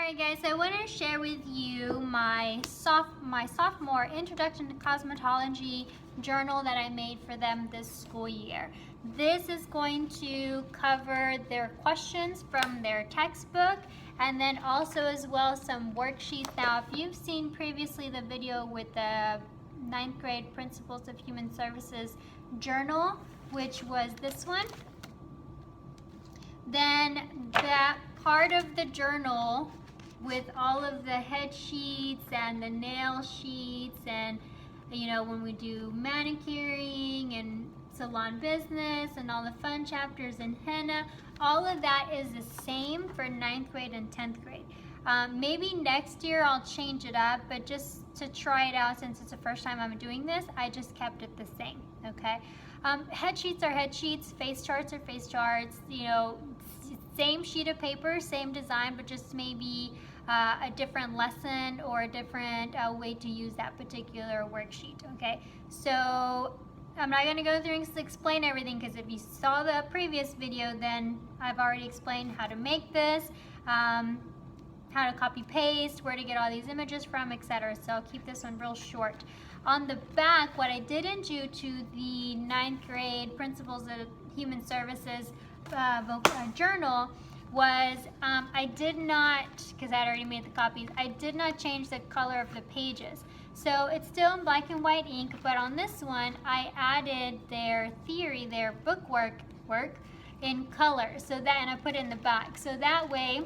Alright guys, so I want to share with you my sophomore Introduction to Cosmetology journal that I made for them this school year. This is going to cover their questions from their textbook and then also as well some worksheets. Now if you've seen previously the video with the 9th grade Principles of Human Services journal, which was this one, then that part of the journal with all of the head sheets and the nail sheets and when we do manicuring and salon business and all the fun chapters and henna, all of that is the same for 9th grade and 10th grade. Maybe next year I'll change it up, but just to try it out since it's the first time I'm doing this, I just kept it the same, okay? Head sheets are head sheets, face charts are face charts, same sheet of paper, same design, but just maybe a different lesson or a different way to use that particular worksheet, okay? So I'm not going to go through and explain everything because if you saw the previous video, then I've already explained how to make this, how to copy paste, where to get all these images from, etc. So I'll keep this one real short. On the back, what I didn't do to the 9th grade Principles of Human Services journal was I did not, because I had already made the copies, I did not change the color of the pages. So it's still in black and white ink, but on this one I added their theory, their book work in color. So that, and I put it in the back. So that way,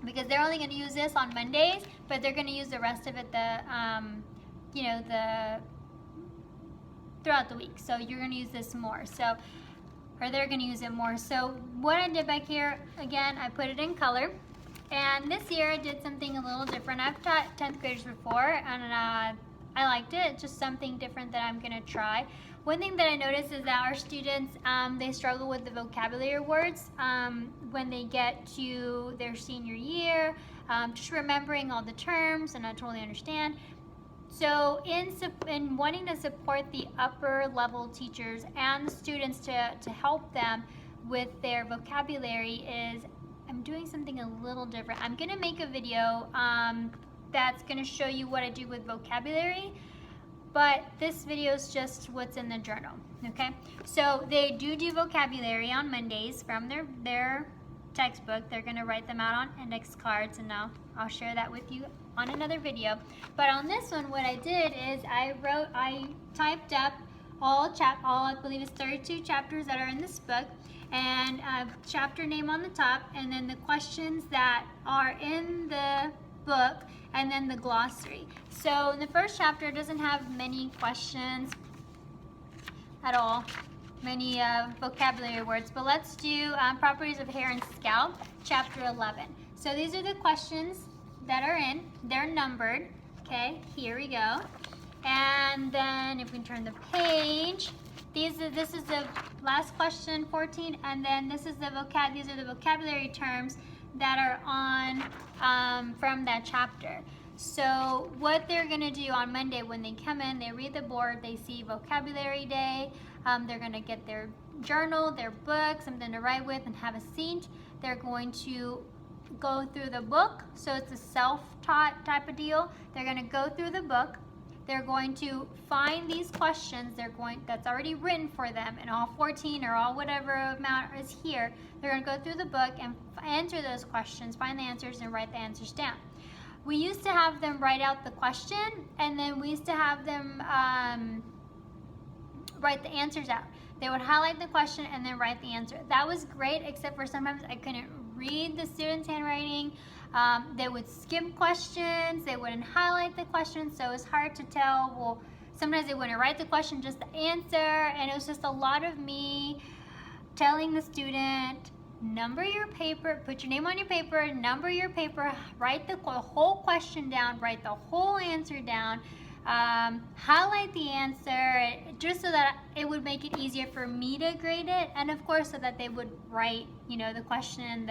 because they're only going to use this on Mondays, but they're going to use the rest of it throughout the week. So you're going to use this more. So, or they're going to use it more. So what I did back here, again, I put it in color. And this year I did something a little different. I've taught 10th graders before, and I liked it. It's just something different that I'm going to try. One thing that I noticed is that our students, they struggle with the vocabulary words when they get to their senior year, just remembering all the terms, and I totally understand. So in wanting to support the upper level teachers and the students to help them with their vocabulary is I'm doing something a little different. I'm going to make a video that's going to show you what I do with vocabulary, but this video is just what's in the journal, okay? So they do vocabulary on Mondays from their textbook. They're going to write them out on index cards, and I'll share that with you on another video. But on this one, what I did is I typed up all I believe it's 32 chapters that are in this book, and a chapter name on the top, and then the questions that are in the book, and then the glossary. So in the first chapter, it doesn't have many questions at all, many vocabulary words, but let's do properties of hair and scalp, chapter 11. So these are the questions that are in. They're numbered. Okay, here we go. And then if we turn the page, this is the last question, 14, and then this is these are the vocabulary terms that are on from that chapter. So what they're going to do on Monday when they come in, they read the board, they see vocabulary day, they're going to get their journal, their book, something to write with, and have a seat. They're going to go through the book, so it's a self-taught type of deal. They're going to go through the book. They're going to find these questions that's already written for them, and all 14 or all whatever amount is here. They're going to go through the book and answer those questions, find the answers, and write the answers down. We used to have them write out the question, and then we used to have them write the answers out. They would highlight the question and then write the answer. That was great, except for sometimes I couldn't read the student's handwriting. They would skip questions, they wouldn't highlight the questions, so it was hard to tell. Well, sometimes they wouldn't write the question, just the answer, and it was just a lot of me telling the student, number your paper, put your name on your paper, number your paper, write the whole question down, write the whole answer down, highlight the answer, just so that it would make it easier for me to grade it, and of course so that they would write, the question.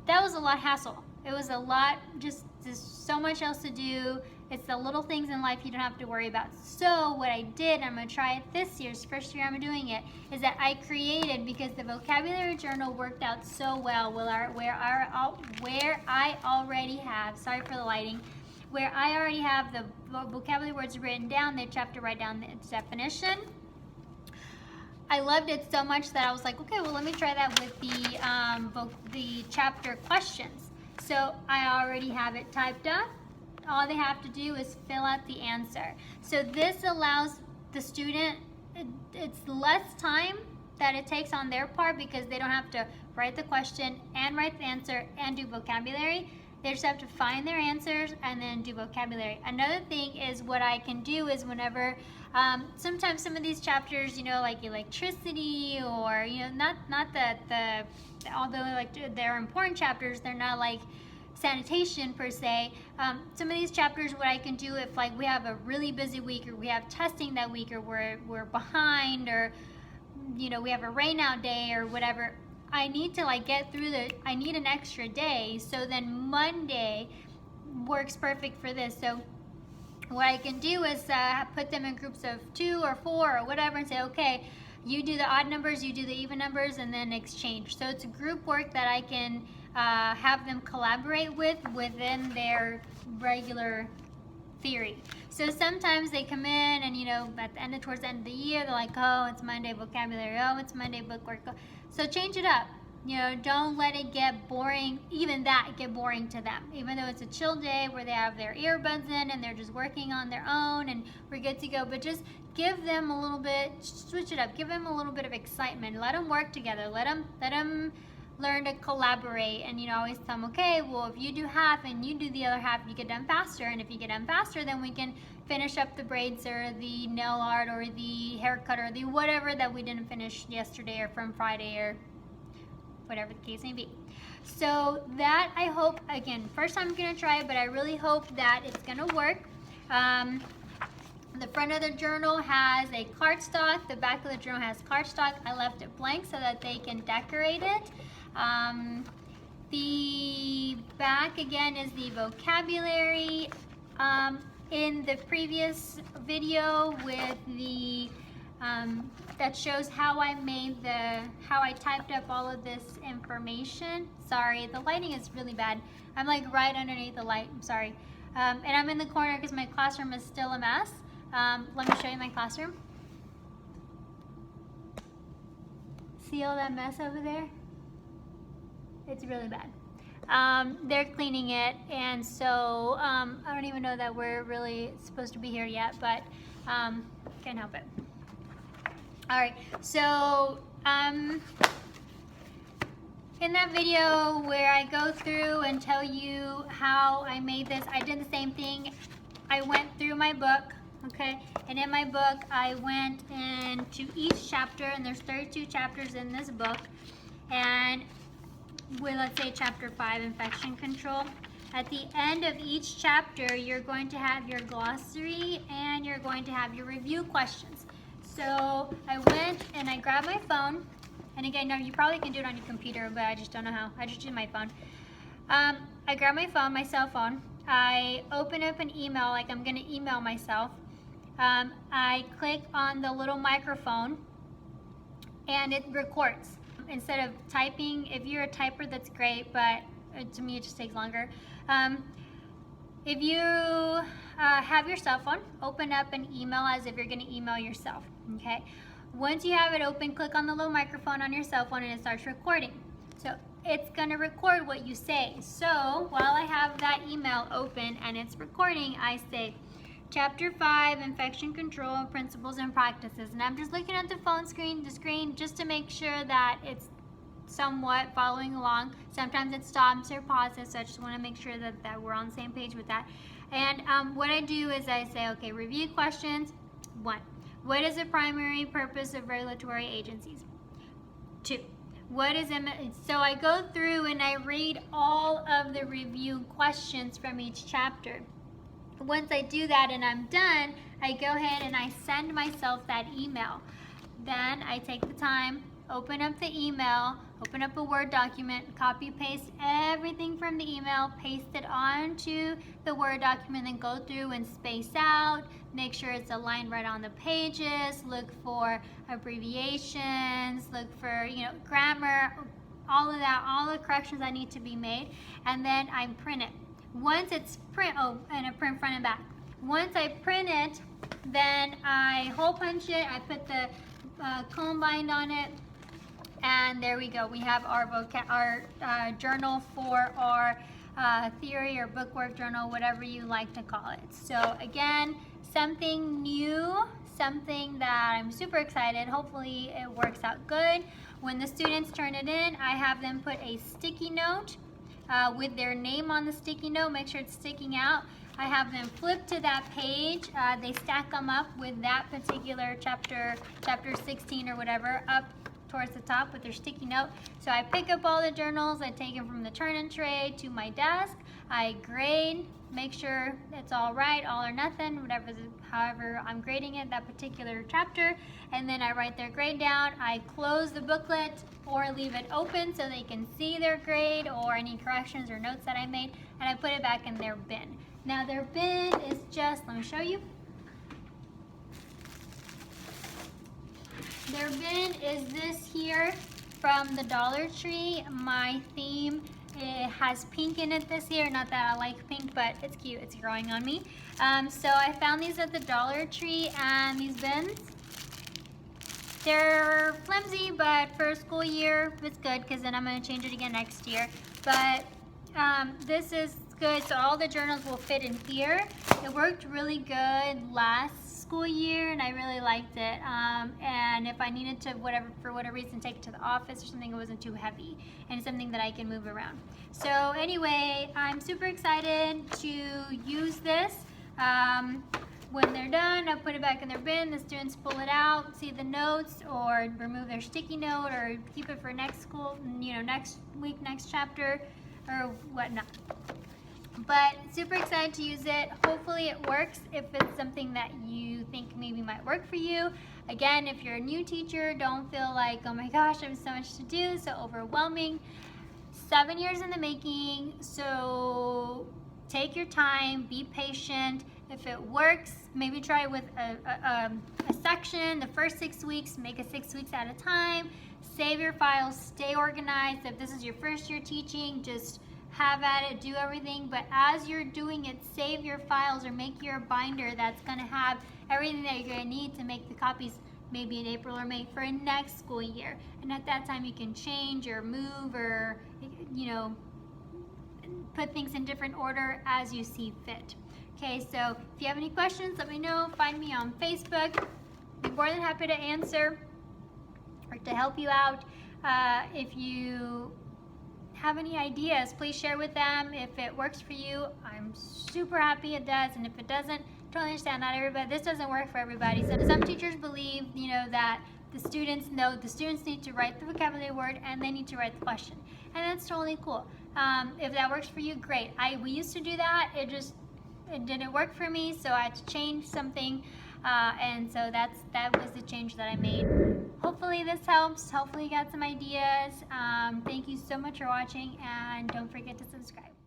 That was a lot of hassle. It was a lot, just so much else to do. It's the little things in life you don't have to worry about. So what I did, I'm going to try it this year, it's the first year I'm doing it, is that I created, because the vocabulary journal worked out so well, where I already have, sorry for the lighting, where I already have the vocabulary words written down, the chapter write down the definition. I loved it so much that I was like, okay, well, let me try that with the chapter questions. So I already have it typed up. All they have to do is fill out the answer. So this allows the student, it's less time that it takes on their part, because they don't have to write the question and write the answer and do vocabulary. They just have to find their answers and then do vocabulary. Another thing is, what I can do is, whenever, sometimes some of these chapters, you know, like electricity, or, you know, not that although like they're important chapters, they're not like sanitation per se. Some of these chapters, what I can do if like we have a really busy week, or we have testing that week, or we're behind, or, you know, we have a rain out day or whatever, I need to like get through I need an extra day, so then Monday works perfect for this. So what I can do is put them in groups of 2 or 4 or whatever, and say, okay, you do the odd numbers, you do the even numbers, and then exchange. So it's a group work that I can have them collaborate within their regular theory. So sometimes they come in and, you know, towards the end of the year, they're like, oh, it's Monday vocabulary, oh, it's Monday bookwork. So change it up. You know, don't let it get boring, even that get boring to them. Even though it's a chill day where they have their earbuds in and they're just working on their own and we're good to go, but just give them a little bit, switch it up, give them a little bit of excitement. Let them work together. Let them learn to collaborate, and, you know, always tell them, okay, well, if you do half and you do the other half, you get done faster, and if you get done faster, then we can finish up the braids or the nail art or the haircut or the whatever that we didn't finish yesterday or from Friday or whatever the case may be. So that, I hope, again, first time I'm going to try it, but I really hope that it's going to work. The front of the journal has a cardstock. The back of the journal has cardstock. I left it blank so that they can decorate it. The back, again, is the vocabulary. In the previous video with the that shows how I typed up all of this information. Sorry, the lighting is really bad. I'm like right underneath the light. I'm sorry. And I'm in the corner because my classroom is still a mess. Let me show you my classroom. See all that mess over there? It's really bad. They're cleaning it, and so I don't even know that we're really supposed to be here yet, but can't help it. All right, so in that video where I go through and tell you how I made this, I did the same thing. I went through my book, okay, and in my book I went into each chapter, and there's 32 chapters in this book, and let's say chapter 5, infection control. At the end of each chapter, you're going to have your glossary and you're going to have your review questions. So I went and I grabbed my phone, and again, now you probably can do it on your computer, but I just don't know how. I just did my phone. I grabbed my phone, my cell phone. I open up an email, like I'm going to email myself. I click on the little microphone, and it records. Instead of typing, if you're a typer, that's great, but to me it just takes longer. If you have your cell phone, open up an email as if you're going to email yourself, okay? Once you have it open, click on the little microphone on your cell phone and it starts recording. So it's going to record what you say. So while I have that email open and it's recording, I say, Chapter 5, Infection Control, Principles and Practices. And I'm just looking at the screen just to make sure that it's somewhat following along. Sometimes it stops or pauses, so I just want to make sure that we're on the same page with that. And what I do is I say, okay, review questions. 1. What is the primary purpose of regulatory agencies? 2. What is so I go through and I read all of the review questions from each chapter. Once I do that and I'm done, I go ahead and I send myself that email. Then I take the time, open up the email, open up a Word document, copy paste everything from the email, paste it onto the Word document, then go through and space out, make sure it's aligned right on the pages, look for abbreviations, look for, you know, grammar, all of that, all the corrections that need to be made, and then I print it. Once it's print, and I print front and back. Once I print it, then I hole punch it, I put the comb bind on it, and there we go. We have our journal for our theory or bookwork journal, whatever you like to call it. So again, something new, something that I'm super excited. Hopefully it works out good. When the students turn it in, I have them put a sticky note with their name on the sticky note. Make sure it's sticking out. I have them flip to that page. They stack them up with that particular chapter 16 or whatever, up towards the top with their sticky note. So I pick up all the journals, I take them from the turn-in tray to my desk, I grade, make sure it's all right, all or nothing, however I'm grading it, that particular chapter, and then I write their grade down. I close the booklet or leave it open so they can see their grade or any corrections or notes that I made, and I put it back in their bin. Now their bin is just, let me show you. Their bin is this here from the Dollar Tree. My theme, it has pink in it this year. Not that I like pink, but it's cute. It's growing on me. So I found these at the Dollar Tree, and these bins, they're flimsy, but for a school year, it's good because then I'm going to change it again next year. But this is good. So all the journals will fit in here. It worked really good last school year, and I really liked it. And if I needed to, for whatever reason, take it to the office or something, it wasn't too heavy, and it's something that I can move around. So anyway, I'm super excited to use this. When they're done, I put it back in their bin. The students pull it out, see the notes, or remove their sticky note, or keep it for next school, you know, next week, next chapter, or whatnot. But super excited to use it. Hopefully it works if it's something that you think maybe might work for you. Again, if you're a new teacher, don't feel like, oh my gosh, I have so much to do, so overwhelming. 7 years in the making, so take your time, be patient. If it works, maybe try with a section, the first 6 weeks, make it 6 weeks at a time. Save your files, stay organized. If this is your first year teaching, just have at it, do everything, but as you're doing it, save your files or make your binder that's going to have everything that you're going to need to make the copies maybe in April or May for next school year. And at that time you can change or move or, you know, put things in different order as you see fit. Okay, so if you have any questions, let me know. Find me on Facebook. Be more than happy to answer or to help you out. If you have any ideas, please share with them. If it works for you, I'm super happy it does, and if it doesn't, totally understand. Not everybody, this doesn't work for everybody. So some teachers believe, you know, that the students need to write the vocabulary word and they need to write the question, and that's totally cool. If that works for you, great. We used to do that. It didn't work for me, so I had to change something, and so that was the change that I made. Hopefully this helps. Hopefully you got some ideas. Thank you so much for watching, and don't forget to subscribe.